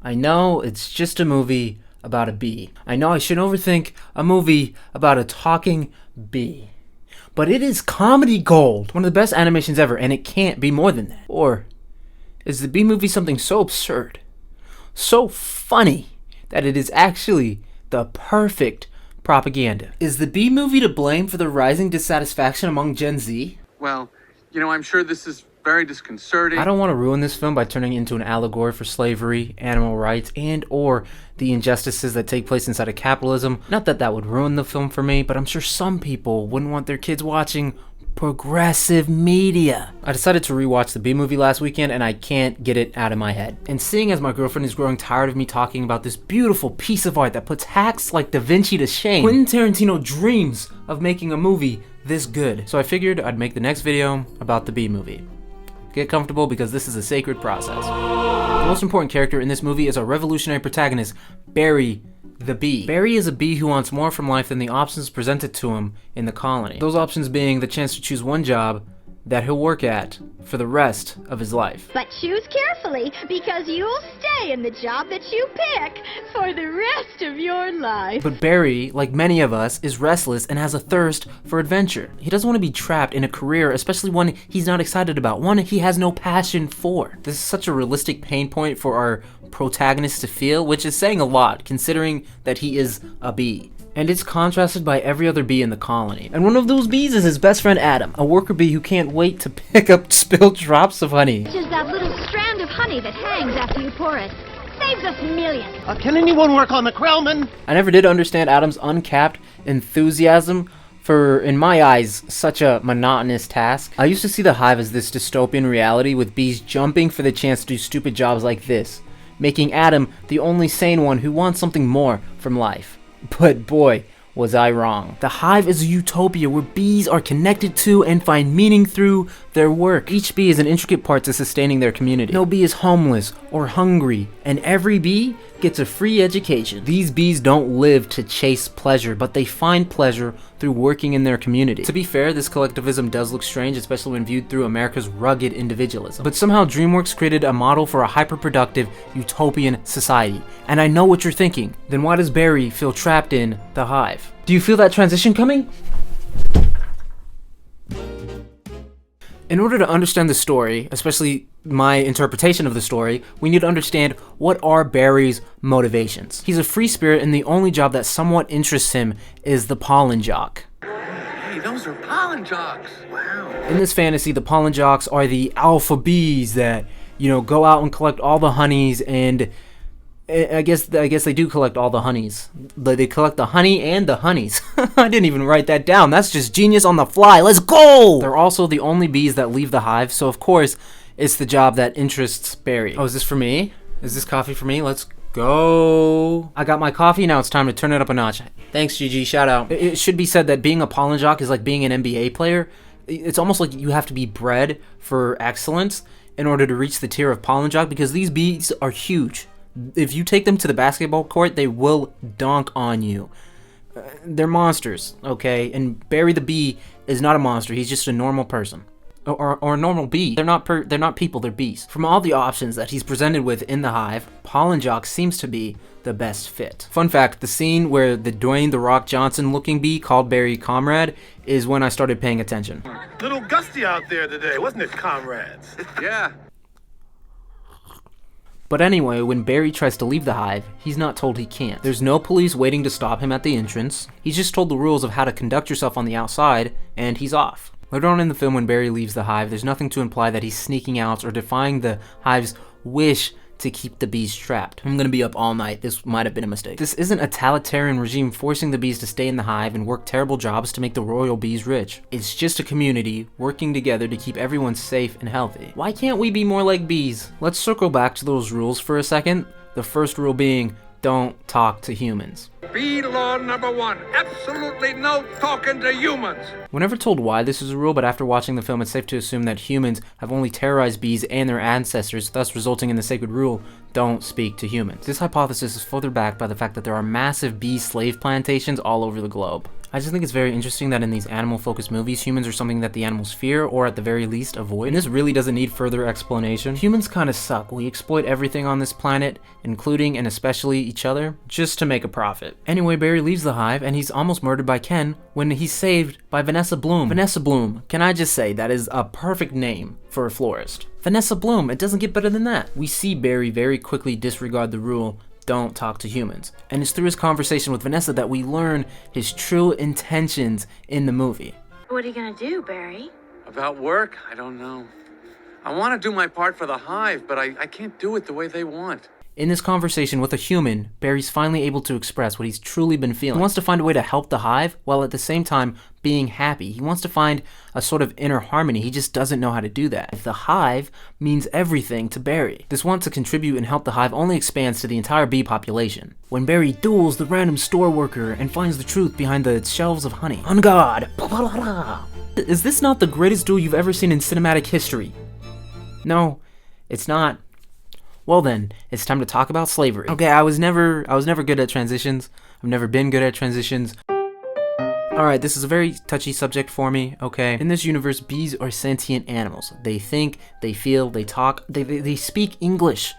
I know it's just a movie about a bee. I know I shouldn't overthink a movie about a talking bee. But it is comedy gold. One of the best animations ever, and it can't be more than that. Or is the Bee Movie something so absurd, so funny, that it is actually the perfect propaganda? Is the Bee Movie to blame for the rising dissatisfaction among Gen Z? Well, I'm sure this is very disconcerting. I don't want to ruin this film by turning it into an allegory for slavery, animal rights, and or the injustices that take place inside of capitalism. Not that that would ruin the film for me, but I'm sure some people wouldn't want their kids watching progressive media. I decided to rewatch the Bee Movie last weekend, and I can't get it out of my head. And seeing as my girlfriend is growing tired of me talking about this beautiful piece of art that puts hacks like Da Vinci to shame, Quentin Tarantino dreams of making a movie this good. So I figured I'd make the next video about the Bee Movie. Get comfortable because this is a sacred process. The most important character in this movie is our revolutionary protagonist, Barry the Bee. Barry is a bee who wants more from life than the options presented to him in the colony. Those options being the chance to choose one job that he'll work at for the rest of his life. But choose carefully, because you'll stay in the job that you pick for the rest of your life. But Barry, like many of us, is restless and has a thirst for adventure. He doesn't want to be trapped in a career, especially one he's not excited about, one he has no passion for. This is such a realistic pain point for our protagonist to feel, which is saying a lot, considering that he is a bee. And it's contrasted by every other bee in the colony. And one of those bees is his best friend Adam, a worker bee who can't wait to pick up spilled drops of honey. Which is that little strand of honey that hangs after you pour it. Saves us millions. Can anyone work on the Krellman? I never did understand Adam's uncapped enthusiasm for, in my eyes, such a monotonous task. I used to see the hive as this dystopian reality with bees jumping for the chance to do stupid jobs like this, making Adam the only sane one who wants something more from life. But boy, was I wrong. The hive is a utopia where bees are connected to and find meaning through their work. Each bee is an intricate part to sustaining their community. No bee is homeless or hungry, and every bee gets a free education. These bees don't live to chase pleasure, but they find pleasure through working in their community. To be fair, this collectivism does look strange, especially when viewed through America's rugged individualism. But somehow DreamWorks created a model for a hyper-productive, utopian society. And I know what you're thinking. Then why does Barry feel trapped in the hive? Do you feel that transition coming? In order to understand the story, especially my interpretation of the story, we need to understand what are Barry's motivations. He's a free spirit, and the only job that somewhat interests him is the pollen jock. Hey, those are pollen jocks. Wow. In this fantasy, the pollen jocks are the alpha bees that, go out and collect all the honeys, and I guess they do collect all the honeys. They collect the honey and the honeys. I didn't even write that down. That's just genius on the fly. Let's go! They're also the only bees that leave the hive, so of course, it's the job that interests Barry. Oh, is this for me? Is this coffee for me? Let's go. I got my coffee, now it's time to turn it up a notch. Thanks, GG, shout out. It should be said that being a pollen jock is like being an NBA player. It's almost like you have to be bred for excellence in order to reach the tier of pollen jock, because these bees are huge. If you take them to the basketball court, they will dunk on you. They're monsters, okay? And Barry the Bee is not a monster. He's just a normal person. Or a normal bee. They're not people, they're bees. From all the options that he's presented with in the hive, Pollen Jock seems to be the best fit. Fun fact, the scene where the Dwayne "The Rock" Johnson looking bee called Barry Comrade is when I started paying attention. Little gusty out there today, wasn't it, comrades? Yeah. But anyway, when Barry tries to leave the hive, he's not told he can't. There's no police waiting to stop him at the entrance. He's just told the rules of how to conduct yourself on the outside, and he's off. Later on in the film, when Barry leaves the hive, there's nothing to imply that he's sneaking out or defying the hive's wish to keep the bees trapped. I'm gonna be up all night. This might have been a mistake. This isn't a totalitarian regime forcing the bees to stay in the hive and work terrible jobs to make the royal bees rich. It's just a community working together to keep everyone safe and healthy. Why can't we be more like bees? Let's circle back to those rules for a second. The first rule being, don't talk to humans. Bee law number 1, absolutely no talking to humans. We're never told why this is a rule, but after watching the film, it's safe to assume that humans have only terrorized bees and their ancestors, thus resulting in the sacred rule, don't speak to humans. This hypothesis is further backed by the fact that there are massive bee slave plantations all over the globe. I just think it's very interesting that in these animal-focused movies, humans are something that the animals fear or at the very least avoid. And this really doesn't need further explanation. Humans kind of suck. We exploit everything on this planet, including and especially each other, just to make a profit. Anyway, Barry leaves the hive and he's almost murdered by Ken when he's saved by Vanessa Bloom. Vanessa Bloom, can I just say, that is a perfect name for a florist. Vanessa Bloom, it doesn't get better than that. We see Barry very quickly disregard the rule, don't talk to humans. And it's through his conversation with Vanessa that we learn his true intentions in the movie. What are you gonna do, Barry? About work? I don't know. I want to do my part for the hive, but I can't do it the way they want. In this conversation with a human, Barry's finally able to express what he's truly been feeling. He wants to find a way to help the hive while at the same time being happy. He wants to find a sort of inner harmony. He just doesn't know how to do that. The hive means everything to Barry. This want to contribute and help the hive only expands to the entire bee population. When Barry duels the random store worker and finds the truth behind the shelves of honey. On God! Is this not the greatest duel you've ever seen in cinematic history? No, it's not. Well then, it's time to talk about slavery. Okay, I was never good at transitions. I've never been good at transitions. Alright, this is a very touchy subject for me, okay? In this universe, bees are sentient animals. They think, they feel, they talk, they speak English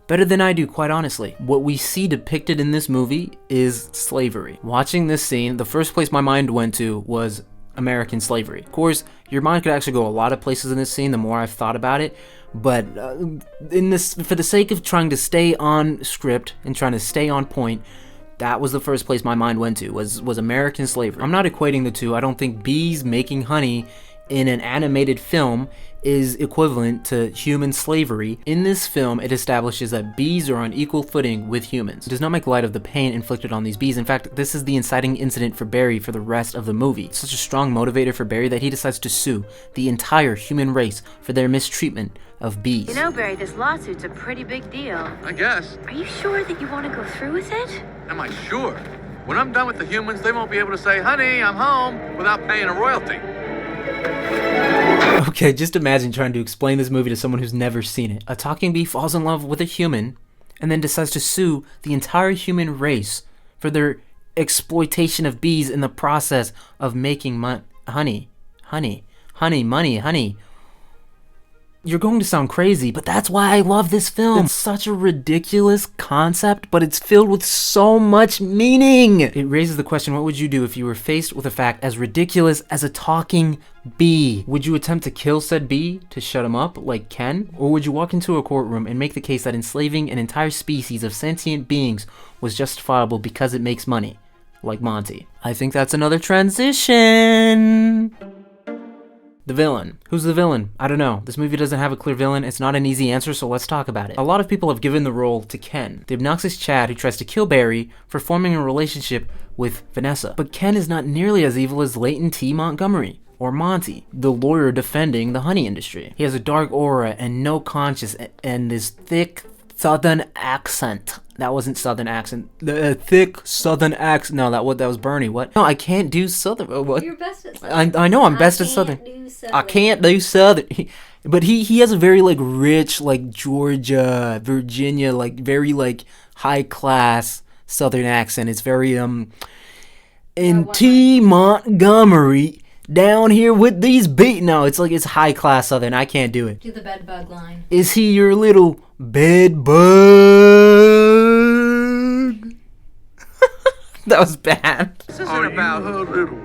better than I do, quite honestly. What we see depicted in this movie is slavery. Watching this scene, the first place my mind went to was American slavery. Of course, your mind could actually go a lot of places in this scene the more I've thought about it, but in this, for the sake of trying to stay on script and trying to stay on point, that was the first place my mind went to, was American slavery. I'm not equating the two. I don't think bees making honey in an animated film is equivalent to human slavery. In this film, it establishes that bees are on equal footing with humans. It does not make light of the pain inflicted on these bees. In fact, this is the inciting incident for Barry for the rest of the movie. It's such a strong motivator for Barry that he decides to sue the entire human race for their mistreatment of bees. You know, Barry, this lawsuit's a pretty big deal. I guess. Are you sure that you want to go through with it? Am I sure? When I'm done with the humans, they won't be able to say, honey, I'm home, without paying a royalty. Okay, just imagine trying to explain this movie to someone who's never seen it. A talking bee falls in love with a human and then decides to sue the entire human race for their exploitation of bees in the process of making honey. You're going to sound crazy, but that's why I love this film. It's such a ridiculous concept, but it's filled with so much meaning. It raises the question, what would you do if you were faced with a fact as ridiculous as a talking bee? Would you attempt to kill said bee to shut him up like Ken? Or would you walk into a courtroom and make the case that enslaving an entire species of sentient beings was justifiable because it makes money, like Monty? I think that's another transition. The villain. Who's the villain? I don't know. This movie doesn't have a clear villain. It's not an easy answer, so let's talk about it. A lot of people have given the role to Ken, the obnoxious Chad who tries to kill Barry for forming a relationship with Vanessa. But Ken is not nearly as evil as Leighton T. Montgomery, or Monty, the lawyer defending the honey industry. He has a dark aura and no conscience and this thick southern accent. That wasn't southern accent. The thick southern accent. No, that was Bernie. What? No, I can't do southern. What? You're best at southern. I know I'm best at southern. I can't do southern. But he has a very like rich like Georgia, Virginia, like very like high class southern accent. It's very in T. Montgomery down here with these beat. No, it's like it's high class southern. I can't do it. Do the bed bug line. Is he your little bed bug? That was bad. This isn't about a little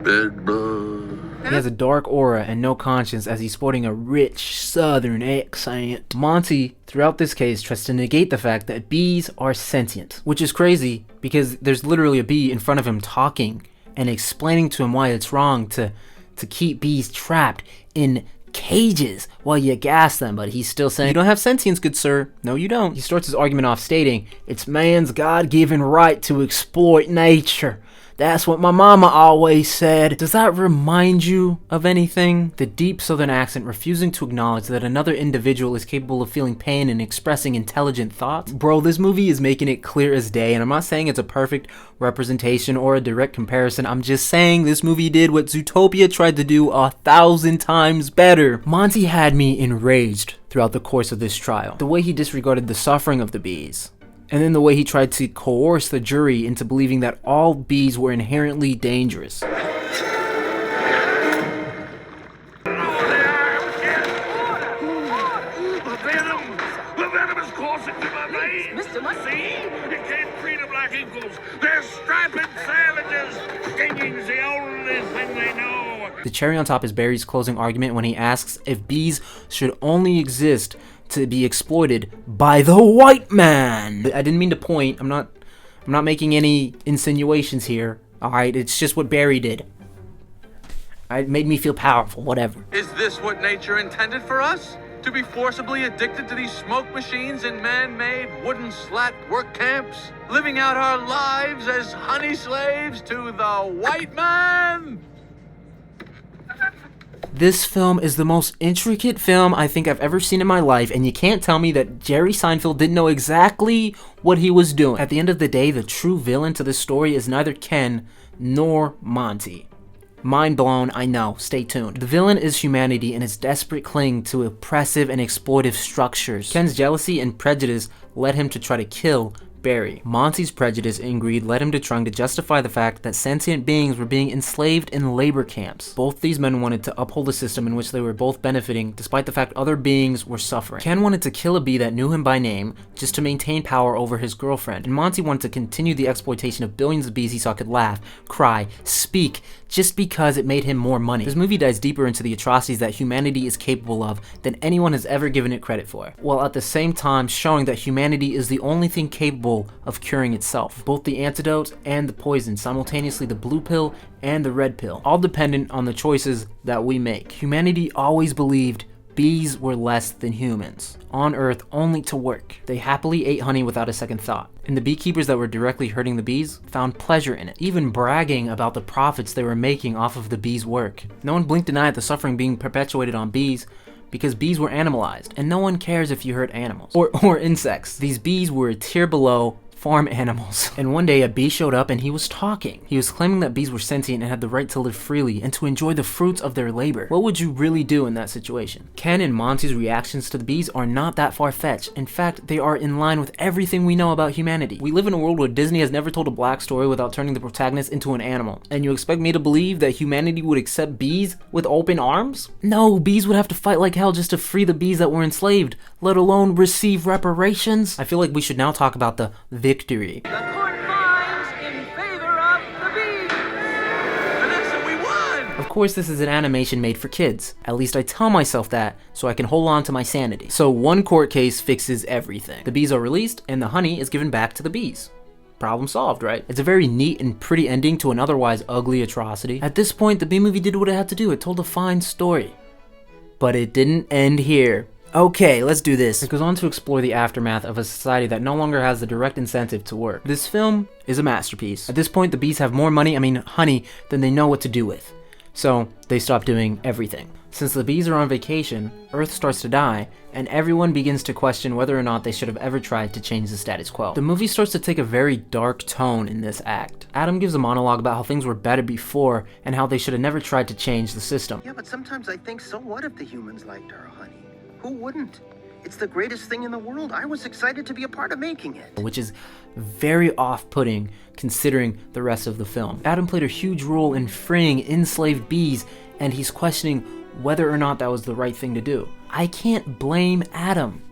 bed bug? He has a dark aura and no conscience as he's sporting a rich southern accent. Monty, throughout this case, tries to negate the fact that bees are sentient, which is crazy because there's literally a bee in front of him talking and explaining to him why it's wrong to keep bees trapped in cages while you gas them, but he's still saying, you don't have sentience, good sir. No, you don't. He starts his argument off stating, it's man's God-given right to exploit nature. That's what my mama always said. Does that remind you of anything? The deep southern accent refusing to acknowledge that another individual is capable of feeling pain and expressing intelligent thoughts? Bro, this movie is making it clear as day, and I'm not saying it's a perfect representation or a direct comparison. I'm just saying this movie did what Zootopia tried to do 1,000 times better. Monty had me enraged throughout the course of this trial. The way he disregarded the suffering of the bees, And then the way he tried to coerce the jury into believing that all bees were inherently dangerous. The venom is coursing through my veins. See? You can't treat them like equals. They're strapping savages. Stinging's the only thing they know. The cherry on top is Barry's closing argument when he asks if bees should only exist to be exploited by the white man. I didn't mean to point. I'm not making any insinuations here. All right, it's just what Barry did. It made me feel powerful. Whatever. Is this what nature intended for us? To be forcibly addicted to these smoke machines in man-made wooden slat work camps? Living out our lives as honey slaves to the white man? This film is the most intricate film I think I've ever seen in my life, and you can't tell me that Jerry Seinfeld didn't know exactly what he was doing. At the end of the day, the true villain to this story is neither Ken nor Monty. Mind blown, I know, stay tuned. The villain is humanity and its desperate cling to oppressive and exploitive structures. Ken's jealousy and prejudice led him to try to kill Barry. Monty's prejudice and greed led him to trying to justify the fact that sentient beings were being enslaved in labor camps. Both these men wanted to uphold a system in which they were both benefiting, despite the fact other beings were suffering. Ken wanted to kill a bee that knew him by name, just to maintain power over his girlfriend, and Monty wanted to continue the exploitation of billions of bees he saw could laugh, cry, speak, just because it made him more money. This movie dives deeper into the atrocities that humanity is capable of than anyone has ever given it credit for, while at the same time showing that humanity is the only thing capable of curing itself. Both the antidote and the poison, simultaneously the blue pill and the red pill, all dependent on the choices that we make. Humanity always believed bees were less than humans, on Earth only to work. They happily ate honey without a second thought, and the beekeepers that were directly hurting the bees found pleasure in it, even bragging about the profits they were making off of the bees' work. No one blinked an eye at the suffering being perpetuated on bees, because bees were animalized, and no one cares if you hurt animals or insects. These bees were a tier below farm animals. And one day a bee showed up and he was talking. He was claiming that bees were sentient and had the right to live freely and to enjoy the fruits of their labor. What would you really do in that situation? Ken and Monty's reactions to the bees are not that far-fetched. In fact, they are in line with everything we know about humanity. We live in a world where Disney has never told a black story without turning the protagonist into an animal. And you expect me to believe that humanity would accept bees with open arms? No, bees would have to fight like hell just to free the bees that were enslaved, let alone receive reparations. I feel like we should now talk about the victory. The court finds in favor of the bees. Vanessa, we won! Of course, this is an animation made for kids. At least I tell myself that, so I can hold on to my sanity. So one court case fixes everything. The bees are released, and the honey is given back to the bees. Problem solved, right? It's a very neat and pretty ending to an otherwise ugly atrocity. At this point, the B-movie did what it had to do. It told a fine story. But it didn't end here. Okay, let's do this. It goes on to explore the aftermath of a society that no longer has the direct incentive to work. This film is a masterpiece. At this point, the bees have more honey, than they know what to do with. So, they stop doing everything. Since the bees are on vacation, Earth starts to die, and everyone begins to question whether or not they should have ever tried to change the status quo. The movie starts to take a very dark tone in this act. Adam gives a monologue about how things were better before, and how they should have never tried to change the system. Yeah, but sometimes I think, so what if the humans liked our honey? Who wouldn't? It's the greatest thing in the world. I was excited to be a part of making it. Which is very off-putting considering the rest of the film. Adam played a huge role in freeing enslaved bees, and he's questioning whether or not that was the right thing to do. I can't blame Adam.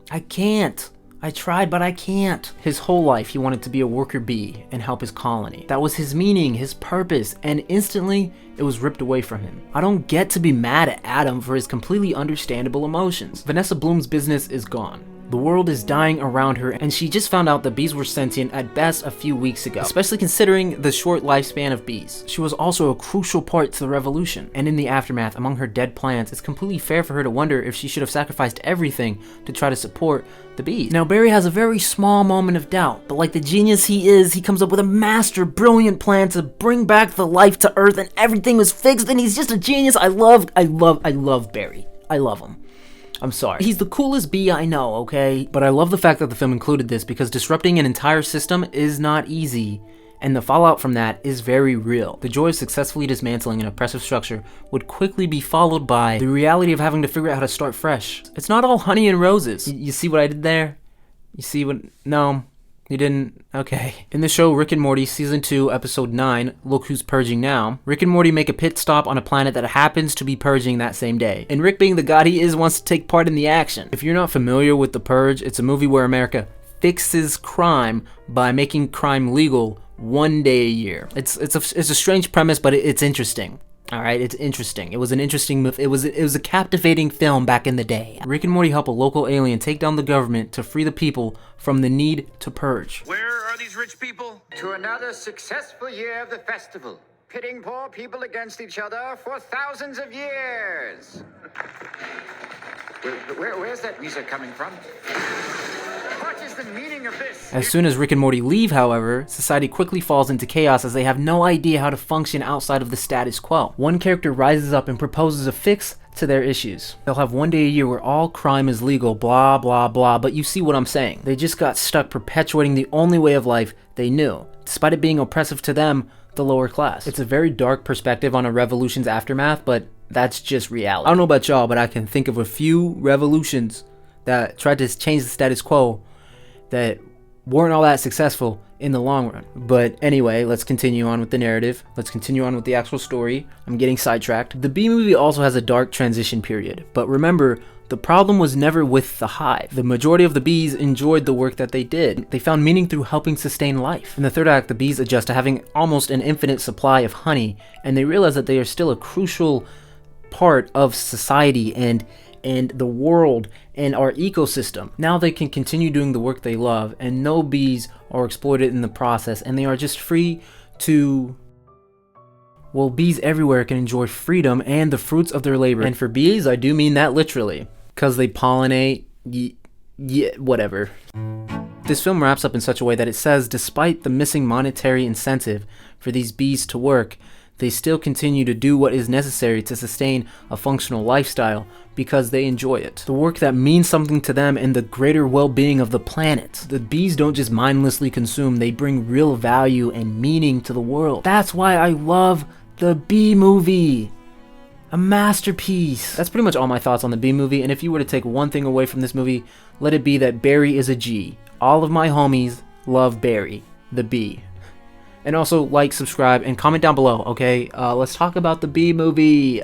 I can't. I tried, but I can't. His whole life, he wanted to be a worker bee and help his colony. That was his meaning, his purpose, and instantly, it was ripped away from him. I don't get to be mad at Adam for his completely understandable emotions. Vanessa Bloom's business is gone. The world is dying around her, and she just found out that bees were sentient at best a few weeks ago, especially considering the short lifespan of bees. She was also a crucial part to the revolution, and in the aftermath, among her dead plants, it's completely fair for her to wonder if she should have sacrificed everything to try to support the bees. Now, Barry has a very small moment of doubt, but like the genius he is, he comes up with a master, brilliant plan to bring back the life to Earth, and everything was fixed, and he's just a genius. I love Barry. I love him. I'm sorry. He's the coolest bee I know, okay? But I love the fact that the film included this because disrupting an entire system is not easy, and the fallout from that is very real. The joy of successfully dismantling an oppressive structure would quickly be followed by the reality of having to figure out how to start fresh. It's not all honey and roses. You see what I did there? You see what? No. You didn't? Okay. In the show Rick and Morty Season 2, Episode 9, Look Who's Purging Now, Rick and Morty make a pit stop on a planet that happens to be purging that same day. And Rick, being the god he is, wants to take part in the action. If you're not familiar with The Purge, it's a movie where America fixes crime by making crime legal one day a year. It's a strange premise, but it's interesting. All right, it's interesting. It was an interesting move. It was a captivating film back in the day. Rick and Morty help a local alien take down the government to free the people from the need to purge. Where are these rich people? To another successful year of the festival, pitting poor people against each other for thousands of years. Where's that music coming from? What is the meaning of this? As soon as Rick and Morty leave, however, society quickly falls into chaos as they have no idea how to function outside of the status quo. One character rises up and proposes a fix to their issues. They'll have one day a year where all crime is legal, blah blah blah, but you see what I'm saying. They just got stuck perpetuating the only way of life they knew, despite it being oppressive to them, the lower class. It's a very dark perspective on a revolution's aftermath, but that's just reality. I don't know about y'all, but I can think of a few revolutions that tried to change the status quo that weren't all that successful in the long run. But anyway, let's continue on with the narrative. Let's continue on with the actual story. I'm getting sidetracked. The B movie also has a dark transition period, but remember, the problem was never with the hive. The majority of the bees enjoyed the work that they did. They found meaning through helping sustain life. In the third act, the bees adjust to having almost an infinite supply of honey, and they realize that they are still a crucial part of society and the world and our ecosystem. Now they can continue doing the work they love, and no bees are exploited in the process, and they are just free to... Well, bees everywhere can enjoy freedom and the fruits of their labor. And for bees, I do mean that literally, because they pollinate, whatever. This film wraps up in such a way that it says, despite the missing monetary incentive for these bees to work, they still continue to do what is necessary to sustain a functional lifestyle because they enjoy it. The work that means something to them and the greater well-being of the planet. The bees don't just mindlessly consume, they bring real value and meaning to the world. That's why I love the Bee Movie. A masterpiece. That's pretty much all my thoughts on the Bee Movie, and if you were to take one thing away from this movie, let it be that Barry is a G. All of my homies love Barry, the bee. And also like, subscribe, and comment down below, okay? Let's talk about the Bee Movie.